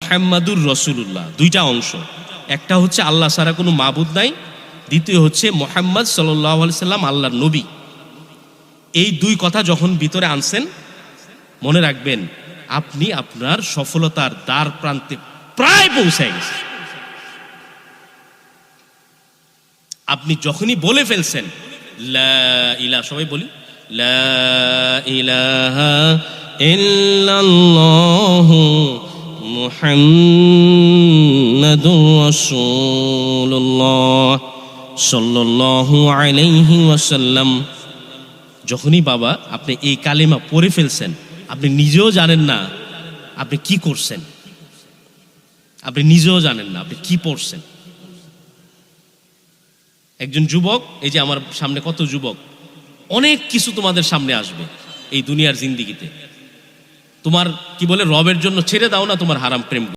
মুহাম্মাদুর রাসূলুল্লাহ, দুইটা অংশ। একটা হচ্ছে আল্লাহ ছাড়া কোনো মাবুদ নাই, দ্বিতীয় হচ্ছে মুহাম্মদ সাল্লাল্লাহু আলাইহি সাল্লাম আল্লাহর নবী। এই দুই কথা যখন ভিতরে আনছেন, মনে রাখবেন আপনি আপনার সফলতার দ্বার প্রান্তে প্রায় পৌঁছে গেছেন। আপনি যখনই বলে ফেলছেন লা ইলাহা, সবাই বলি লা ইলাহা ইল্লাল্লাহু মুহাম্মাদুর রাসূলুল্লাহ সাল্লাল্লাহু আলাইহি ওয়াসাল্লাম, যখনই বাবা আপনি এই কালিমা পড়ে ফেলছেন, আপনি নিজেও জানেন না আপনি কি করছেন, আপনি নিজেও জানেন না আপনি কি পড়ছেন। একজন যুবক, এই যে আমার সামনে কত যুবক, অনেক কিছু তোমাদের সামনে আসবে এই দুনিয়ার জিন্দিগিতে। তোমার কি বলে রবের জন্য ছেড়ে দাও না তোমার হারাম প্রেম।